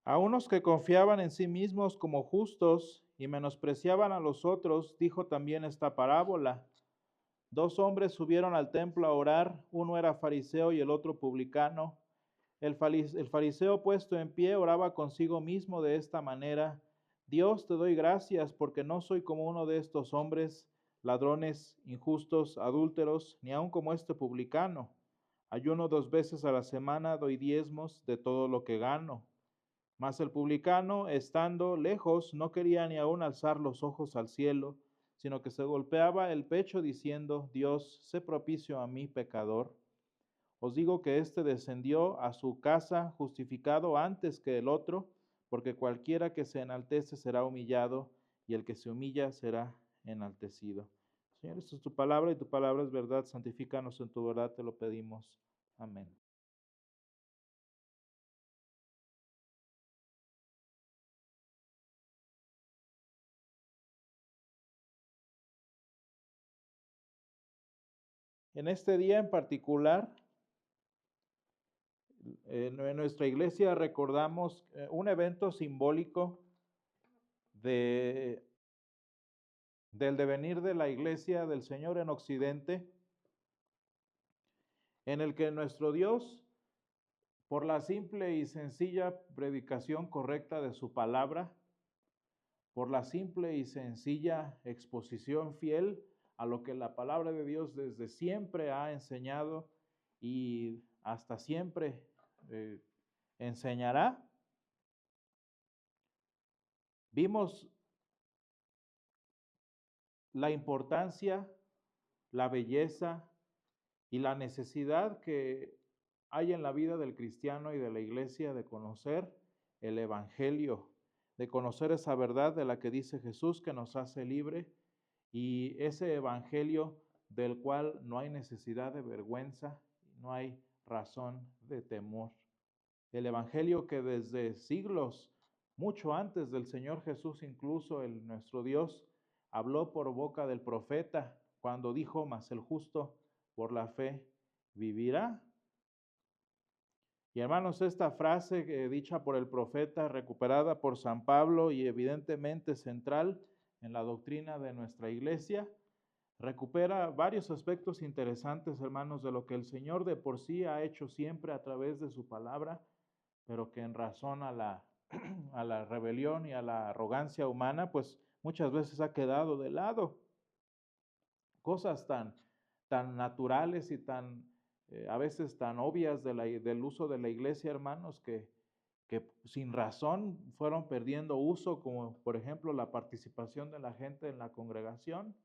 A unos que confiaban en sí mismos como justos y menospreciaban a los otros, dijo también esta parábola. Dos hombres subieron al templo a orar, uno era fariseo y el otro publicano. El fariseo puesto en pie oraba consigo mismo de esta manera: Dios, te doy gracias porque no soy como uno de estos hombres, ladrones, injustos, adúlteros, ni aun como este publicano. Ayuno 2 veces a la semana, doy diezmos de todo lo que gano. Mas el publicano, estando lejos, no quería ni aun alzar los ojos al cielo, sino que se golpeaba el pecho diciendo: Dios, sé propicio a mí, pecador. Os digo que éste descendió a su casa justificado antes que el otro, porque cualquiera que se enaltece será humillado, y el que se humilla será enaltecido. Señor, esta es tu palabra y tu palabra es verdad. Santifícanos en tu verdad, te lo pedimos. Amén. En este día en particular, en nuestra iglesia recordamos un evento simbólico de, del devenir de la iglesia del Señor en Occidente, en el que nuestro Dios, por la simple y sencilla predicación correcta de su palabra, por la simple y sencilla exposición fiel a lo que la palabra de Dios desde siempre ha enseñado y hasta siempre enseñará, vimos la importancia, la belleza y la necesidad que hay en la vida del cristiano y de la iglesia de conocer el Evangelio, de conocer esa verdad de la que dice Jesús que nos hace libre, y ese Evangelio del cual no hay necesidad de vergüenza, no hay razón de temor. El Evangelio que desde siglos, mucho antes del Señor Jesús, incluso nuestro Dios, habló por boca del profeta cuando dijo: mas el justo por la fe vivirá. Y hermanos, esta frase dicha por el profeta, recuperada por San Pablo y evidentemente central en la doctrina de nuestra iglesia, recupera varios aspectos interesantes, hermanos, de lo que el Señor de por sí ha hecho siempre a través de su palabra, pero que en razón a a la rebelión y a la arrogancia humana, pues muchas veces ha quedado de lado. Cosas tan naturales y a veces tan obvias del uso de la iglesia, hermanos, que sin razón fueron perdiendo uso, como por ejemplo la participación de la gente en la congregación,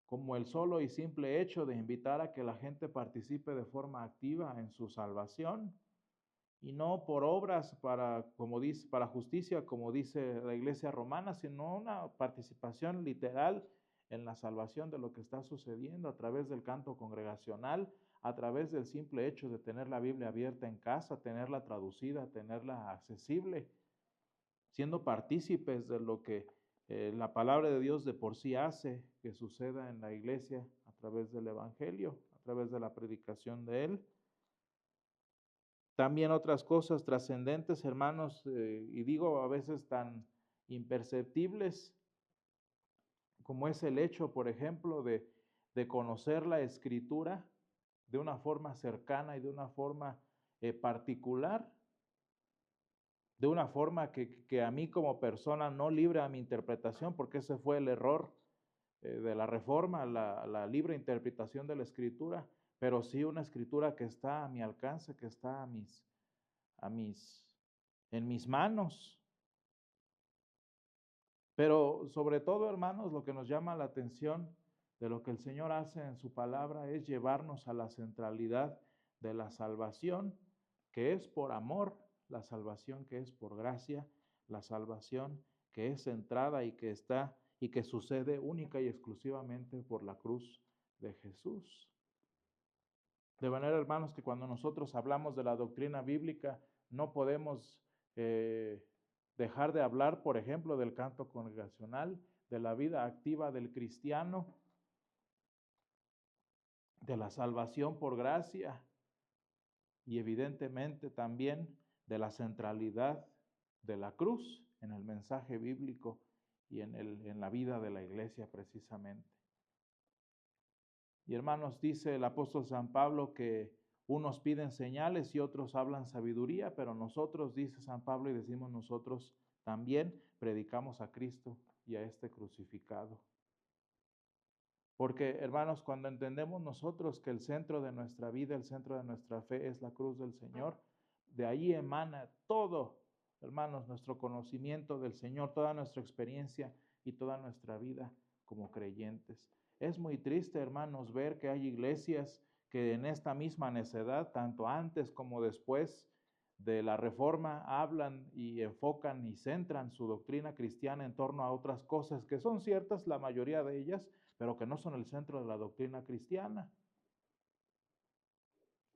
como el solo y simple hecho de invitar a que la gente participe de forma activa en su salvación y no por obras como dice, para justicia, como dice la iglesia romana, sino una participación literal en la salvación de lo que está sucediendo a través del canto congregacional, a través del simple hecho de tener la Biblia abierta en casa, tenerla traducida, tenerla accesible, siendo partícipes de lo que la palabra de Dios de por sí hace que suceda en la iglesia a través del Evangelio, a través de la predicación de él. También otras cosas trascendentes, hermanos, y digo a veces tan imperceptibles, como es el hecho, por ejemplo, de conocer la Escritura de una forma cercana y de una forma particular, de una forma que a mí como persona no libre a mi interpretación, porque ese fue el error de la reforma, la libre interpretación de la Escritura, pero sí una Escritura que está a mi alcance, que está a mis, en mis manos. Pero sobre todo, hermanos, lo que nos llama la atención de lo que el Señor hace en su palabra es llevarnos a la centralidad de la salvación, que es por amor, la salvación que es por gracia, la salvación que es centrada y que está y que sucede única y exclusivamente por la cruz de Jesús. De manera, hermanos, que cuando nosotros hablamos de la doctrina bíblica, no podemos dejar de hablar, por ejemplo, del canto congregacional, de la vida activa del cristiano, de la salvación por gracia y evidentemente también de la centralidad de la cruz, en el mensaje bíblico y en la vida de la iglesia precisamente. Y hermanos, dice el apóstol San Pablo que unos piden señales y otros hablan sabiduría, pero nosotros, dice San Pablo, y decimos nosotros también, predicamos a Cristo y a este crucificado. Porque, hermanos, cuando entendemos nosotros que el centro de nuestra vida, el centro de nuestra fe es la cruz del Señor, de ahí emana todo, hermanos, nuestro conocimiento del Señor, toda nuestra experiencia y toda nuestra vida como creyentes. Es muy triste, hermanos, ver que hay iglesias que en esta misma necedad, tanto antes como después de la Reforma, hablan y enfocan y centran su doctrina cristiana en torno a otras cosas que son ciertas, la mayoría de ellas, pero que no son el centro de la doctrina cristiana.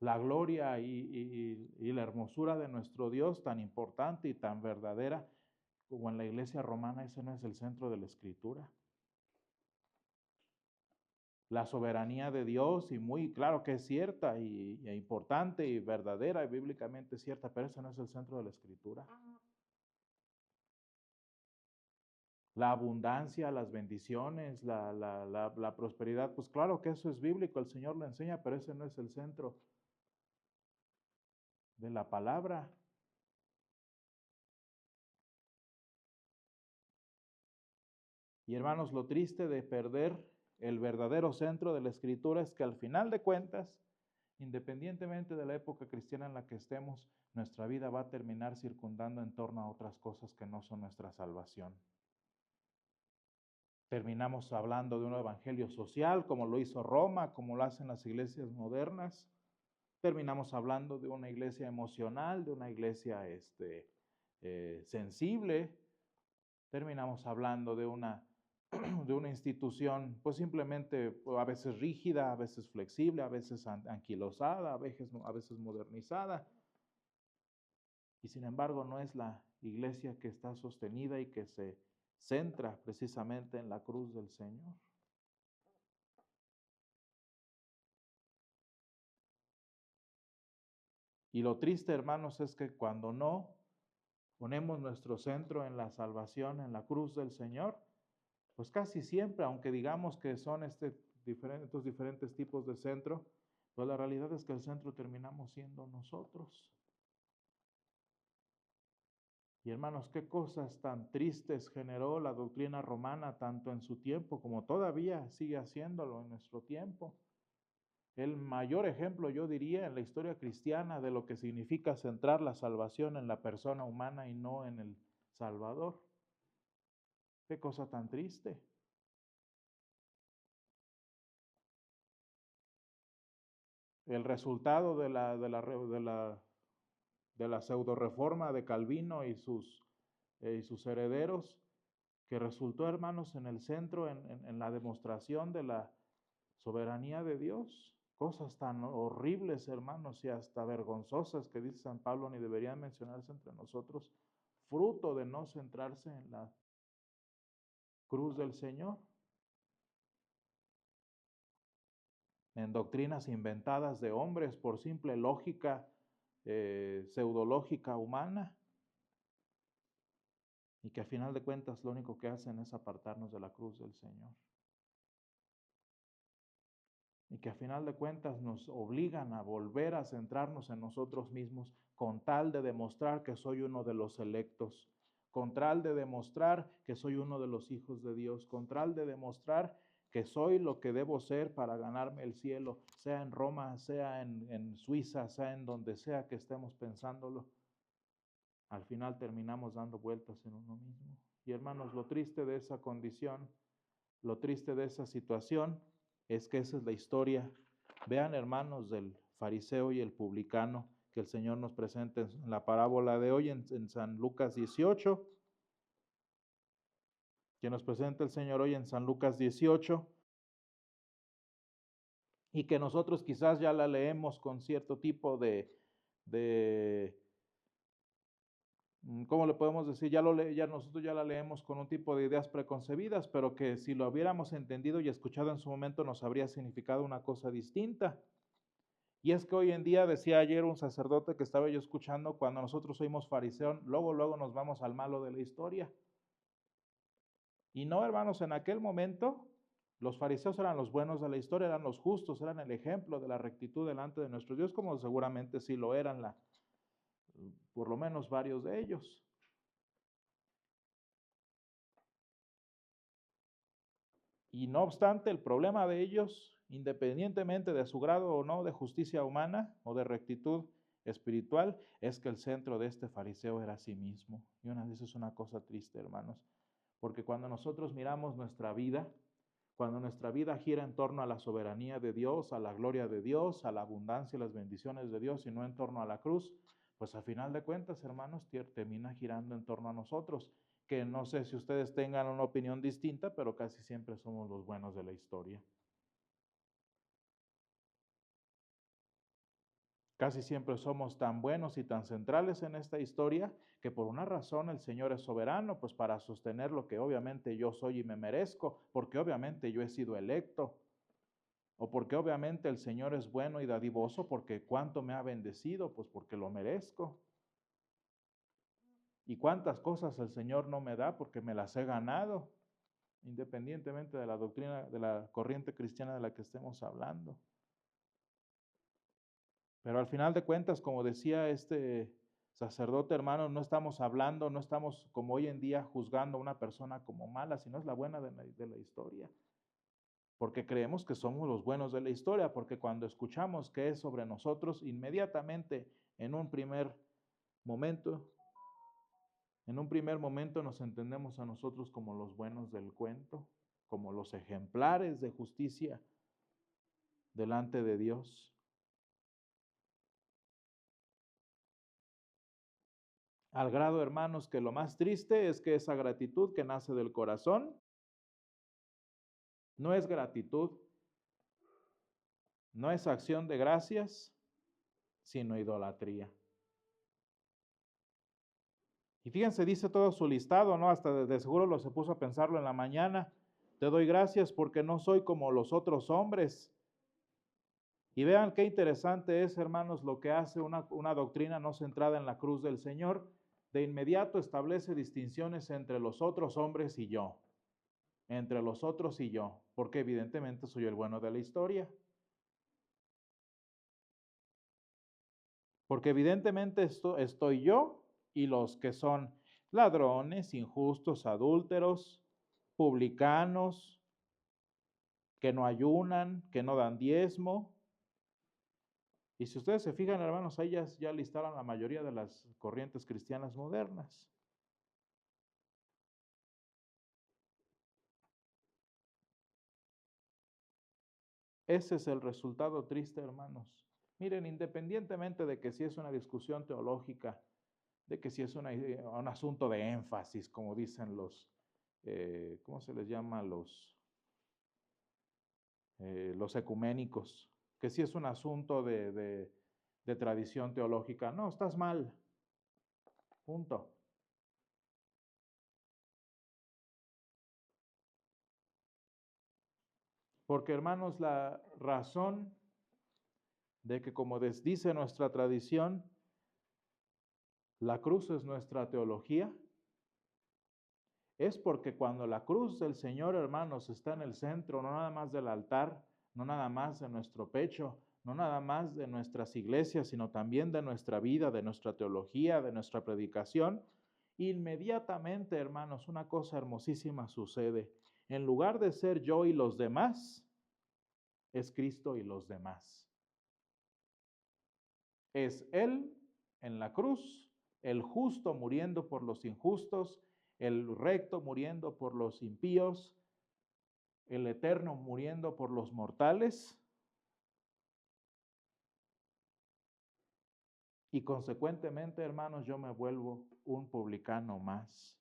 La gloria y la hermosura de nuestro Dios, tan importante y tan verdadera como en la iglesia romana, ese no es el centro de la Escritura. La soberanía de Dios, y muy claro que es cierta y importante y verdadera y bíblicamente cierta, pero ese no es el centro de la Escritura. La abundancia, las bendiciones, la prosperidad, pues claro que eso es bíblico, el Señor lo enseña, pero ese no es el centro de la palabra. Y hermanos, lo triste de perder el verdadero centro de la Escritura es que al final de cuentas, independientemente de la época cristiana en la que estemos, nuestra vida va a terminar circundando en torno a otras cosas que no son nuestra salvación. Terminamos hablando de un evangelio social, como lo hizo Roma, como lo hacen las iglesias modernas. Terminamos hablando de una iglesia emocional, de una iglesia sensible. Terminamos hablando de una institución, pues simplemente a veces rígida, a veces flexible, a veces anquilosada, a veces modernizada. Y sin embargo no es la iglesia que está sostenida y que se centra precisamente en la cruz del Señor. Y lo triste, hermanos, es que cuando no ponemos nuestro centro en la salvación, en la cruz del Señor, pues casi siempre, aunque digamos que son estos diferentes tipos de centro, pues la realidad es que el centro terminamos siendo nosotros. Y hermanos, qué cosas tan tristes generó la doctrina romana tanto en su tiempo como todavía sigue haciéndolo en nuestro tiempo. El mayor ejemplo, yo diría, en la historia cristiana de lo que significa centrar la salvación en la persona humana y no en el Salvador. Qué cosa tan triste. El resultado de la pseudo reforma de Calvino y sus herederos, que resultó, hermanos, en el centro, en la demostración de la soberanía de Dios. Cosas tan horribles, hermanos, y hasta vergonzosas que dice San Pablo ni deberían mencionarse entre nosotros, fruto de no centrarse en la cruz del Señor, en doctrinas inventadas de hombres por simple lógica, pseudológica humana, y que a final de cuentas lo único que hacen es apartarnos de la cruz del Señor. Y que a final de cuentas nos obligan a volver a centrarnos en nosotros mismos con tal de demostrar que soy uno de los electos, con tal de demostrar que soy uno de los hijos de Dios, con tal de demostrar que soy lo que debo ser para ganarme el cielo, sea en Roma, sea en Suiza, sea en donde sea que estemos pensándolo. Al final terminamos dando vueltas en uno mismo. Y hermanos, lo triste de esa condición, lo triste de esa situación, es que esa es la historia. Vean, hermanos, del fariseo y el publicano que el Señor nos presenta en la parábola de hoy en San Lucas 18, que nos presenta el Señor hoy en San Lucas 18, y que nosotros quizás ya la leemos con cierto tipo de ¿cómo le podemos decir? Nosotros ya la leemos con un tipo de ideas preconcebidas, pero que si lo hubiéramos entendido y escuchado en su momento nos habría significado una cosa distinta. Y es que hoy en día, decía ayer un sacerdote que estaba yo escuchando, cuando nosotros oímos fariseo, luego nos vamos al malo de la historia. Y no, hermanos, en aquel momento los fariseos eran los buenos de la historia, eran los justos, eran el ejemplo de la rectitud delante de nuestro Dios, como seguramente sí lo eran por lo menos varios de ellos. Y no obstante, el problema de ellos, independientemente de su grado o no de justicia humana o de rectitud espiritual, es que el centro de este fariseo era sí mismo. Y eso es una cosa triste, hermanos, porque cuando nosotros miramos nuestra vida, cuando nuestra vida gira en torno a la soberanía de Dios, a la gloria de Dios, a la abundancia y las bendiciones de Dios, y no en torno a la cruz, pues a final de cuentas, hermanos, termina girando en torno a nosotros, que no sé si ustedes tengan una opinión distinta, pero casi siempre somos los buenos de la historia. Casi siempre somos tan buenos y tan centrales en esta historia que por una razón el Señor es soberano, pues para sostener lo que obviamente yo soy y me merezco, porque obviamente yo he sido electo, o porque obviamente el Señor es bueno y dadivoso, porque cuánto me ha bendecido, pues porque lo merezco. Y cuántas cosas el Señor no me da porque me las he ganado, independientemente de la doctrina, de la corriente cristiana de la que estemos hablando. Pero al final de cuentas, como decía este sacerdote, hermano, no estamos hablando, no estamos como hoy en día juzgando a una persona como mala, sino es la buena de la historia. Porque creemos que somos los buenos de la historia, porque cuando escuchamos que es sobre nosotros, inmediatamente en un primer momento, nos entendemos a nosotros como los buenos del cuento, como los ejemplares de justicia delante de Dios. Al grado, hermanos, que lo más triste es que esa gratitud que nace del corazón no es gratitud, no es acción de gracias, sino idolatría. Y fíjense, dice todo su listado, ¿no? Hasta de seguro lo se puso a pensarlo en la mañana. Te doy gracias porque no soy como los otros hombres. Y vean qué interesante es, hermanos, lo que hace una doctrina no centrada en la cruz del Señor. De inmediato establece distinciones entre los otros hombres y yo. Entre los otros y yo. Porque evidentemente soy el bueno de la historia. Porque evidentemente estoy yo y los que son ladrones, injustos, adúlteros, publicanos, que no ayunan, que no dan diezmo. Y si ustedes se fijan, hermanos, ahí ya listaron la mayoría de las corrientes cristianas modernas. Ese es el resultado triste, hermanos. Miren, independientemente de que si es una discusión teológica, de que si es un asunto de énfasis, como dicen ¿cómo se les llama? Los ecuménicos, que si es un asunto de tradición teológica. No, estás mal. Punto. Porque, hermanos, la razón de que, como dice nuestra tradición, la cruz es nuestra teología, es porque cuando la cruz del Señor, hermanos, está en el centro, no nada más del altar, no nada más de nuestro pecho, no nada más de nuestras iglesias, sino también de nuestra vida, de nuestra teología, de nuestra predicación, inmediatamente, hermanos, una cosa hermosísima sucede. En lugar de ser yo y los demás, es Cristo y los demás. Es Él en la cruz, el justo muriendo por los injustos, el recto muriendo por los impíos, el eterno muriendo por los mortales, y consecuentemente, hermanos, yo me vuelvo un publicano más.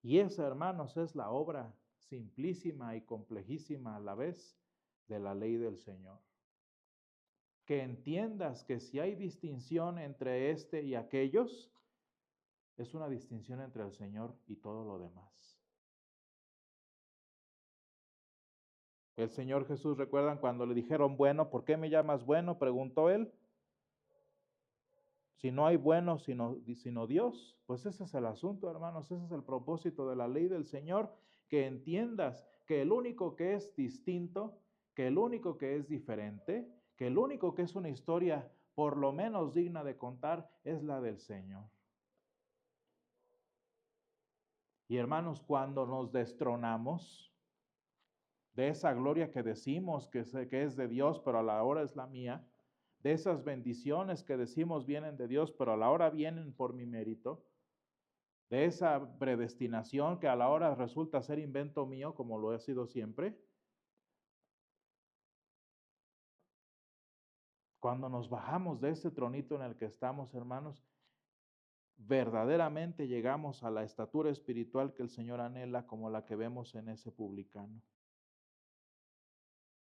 Y esa, hermanos, es la obra simplísima y complejísima a la vez de la ley del Señor. Que entiendas que si hay distinción entre este y aquellos, es una distinción entre el Señor y todo lo demás. El Señor Jesús, ¿recuerdan cuando le dijeron, bueno, ¿por qué me llamas bueno?, preguntó él. Si no hay bueno sino Dios, pues ese es el asunto, hermanos, ese es el propósito de la ley del Señor, que entiendas que el único que es distinto, que el único que es diferente, que el único que es una historia por lo menos digna de contar es la del Señor. Y hermanos, cuando nos destronamos de esa gloria que decimos que es de Dios, pero a la hora es la mía, de esas bendiciones que decimos vienen de Dios, pero a la hora vienen por mi mérito, de esa predestinación que a la hora resulta ser invento mío, como lo ha sido siempre, cuando nos bajamos de ese tronito en el que estamos, hermanos, verdaderamente llegamos a la estatura espiritual que el Señor anhela, como la que vemos en ese publicano.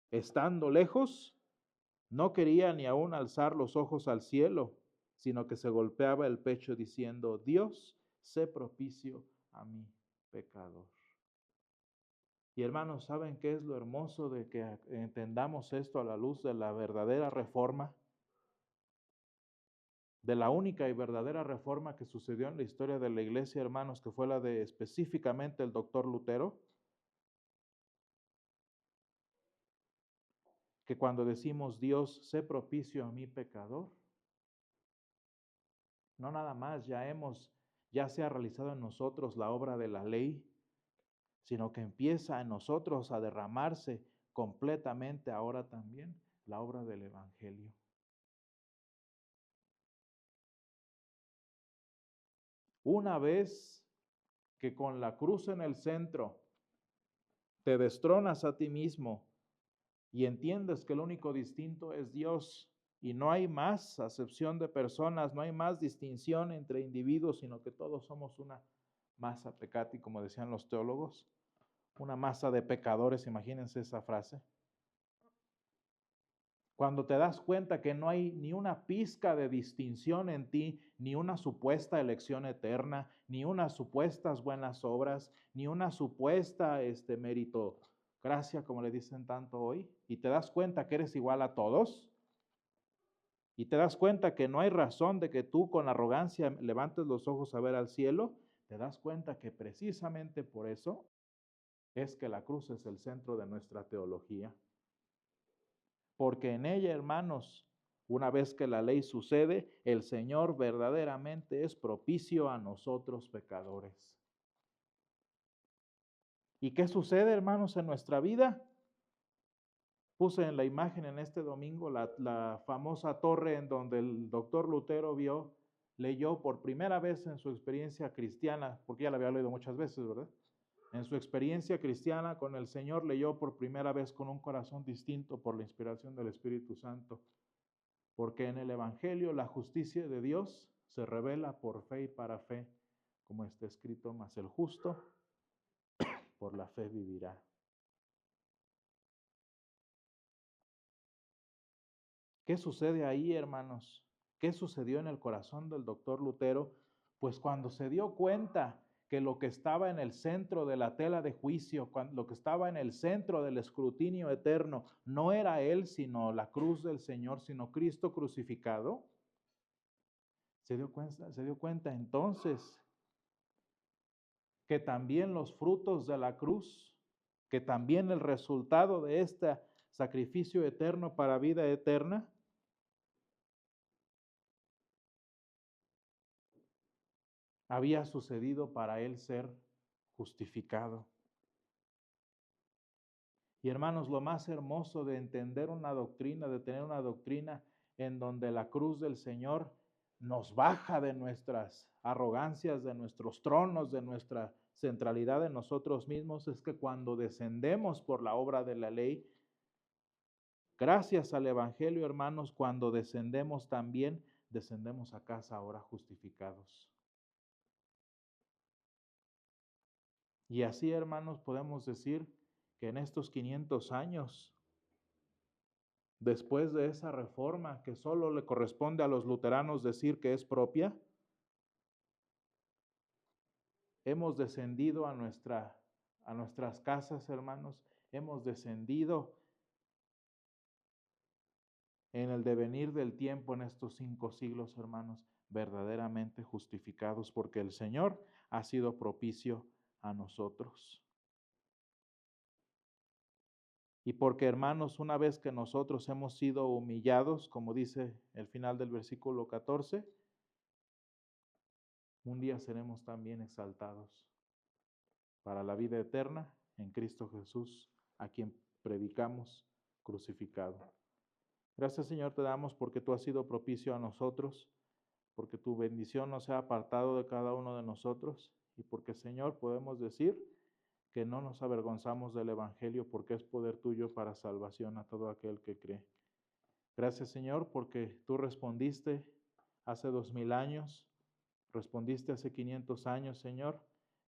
Estando lejos, no quería ni aún alzar los ojos al cielo, sino que se golpeaba el pecho diciendo, Dios, sé propicio a mí, pecador. Y hermanos, ¿saben qué es lo hermoso de que entendamos esto a la luz de la verdadera reforma? De la única y verdadera reforma que sucedió en la historia de la iglesia, hermanos, que fue la de específicamente el doctor Lutero, que cuando decimos Dios, sé propicio a mí, pecador, no nada más ya se ha realizado en nosotros la obra de la ley, sino que empieza en nosotros a derramarse completamente ahora también la obra del Evangelio. Una vez que con la cruz en el centro te destronas a ti mismo y entiendes que el único distinto es Dios y no hay más acepción de personas, no hay más distinción entre individuos, sino que todos somos una masa pecati, como decían los teólogos, una masa de pecadores, imagínense esa frase. Cuando te das cuenta que no hay ni una pizca de distinción en ti, ni una supuesta elección eterna, ni unas supuestas buenas obras, ni una supuesta meritocracia, como le dicen tanto hoy, y te das cuenta que eres igual a todos, y te das cuenta que no hay razón de que tú con arrogancia levantes los ojos a ver al cielo, te das cuenta que precisamente por eso es que la cruz es el centro de nuestra teología. Porque en ella, hermanos, una vez que la ley sucede, el Señor verdaderamente es propicio a nosotros pecadores. ¿Y qué sucede, hermanos, en nuestra vida? Puse en la imagen en este domingo la famosa torre en donde el doctor Lutero leyó por primera vez en su experiencia cristiana, porque ya la había leído muchas veces, ¿verdad? En su experiencia cristiana con el Señor leyó por primera vez con un corazón distinto por la inspiración del Espíritu Santo. Porque en el Evangelio la justicia de Dios se revela por fe y para fe, como está escrito, mas el justo por la fe vivirá. ¿Qué sucede ahí, hermanos? ¿Qué sucedió en el corazón del doctor Lutero? Pues cuando se dio cuenta que lo que estaba en el centro de la tela de juicio, lo que estaba en el centro del escrutinio eterno, no era él, sino la cruz del Señor, sino Cristo crucificado, se dio cuenta entonces que también los frutos de la cruz, que también el resultado de este sacrificio eterno para vida eterna, había sucedido para él ser justificado. Y hermanos, lo más hermoso de entender una doctrina, de tener una doctrina en donde la cruz del Señor nos baja de nuestras arrogancias, de nuestros tronos, de nuestra centralidad en nosotros mismos, es que cuando descendemos por la obra de la ley, gracias al Evangelio, hermanos, cuando descendemos también, descendemos a casa ahora justificados. Y así, hermanos, podemos decir que en estos 500 años, después de esa reforma que solo le corresponde a los luteranos decir que es propia, hemos descendido a nuestras casas, hermanos, hemos descendido en el devenir del tiempo en estos 5 siglos, hermanos, verdaderamente justificados, porque el Señor ha sido propicio a nosotros. Y porque, hermanos, una vez que nosotros hemos sido humillados, como dice el final del versículo 14, un día seremos también exaltados para la vida eterna en Cristo Jesús, a quien predicamos crucificado. Gracias, Señor, te damos porque tú has sido propicio a nosotros, porque tu bendición no se ha apartado de cada uno de nosotros y porque, Señor, podemos decir que no nos avergonzamos del Evangelio porque es poder tuyo para salvación a todo aquel que cree. Gracias, Señor, porque tú respondiste hace 2000 años, respondiste hace 500 años, Señor,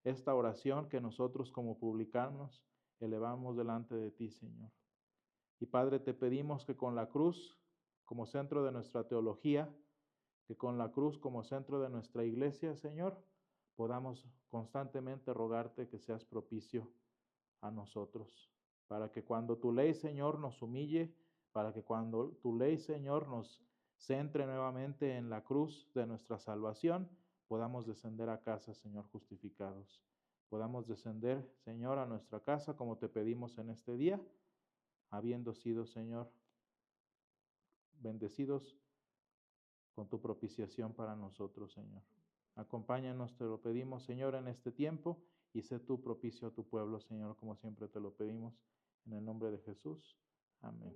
esta oración que nosotros como publicanos elevamos delante de ti, Señor. Y Padre, te pedimos que con la cruz como centro de nuestra teología, que con la cruz como centro de nuestra iglesia, Señor, podamos constantemente rogarte que seas propicio a nosotros, para que cuando tu ley, Señor, nos humille, para que cuando tu ley, Señor, nos centre nuevamente en la cruz de nuestra salvación, podamos descender a casa, Señor, justificados. Podamos descender, Señor, a nuestra casa como te pedimos en este día, habiendo sido, Señor, bendecidos con tu propiciación para nosotros, Señor. Acompáñanos, te lo pedimos, Señor, en este tiempo y sé tú propicio a tu pueblo, Señor, como siempre te lo pedimos. En el nombre de Jesús. Amén.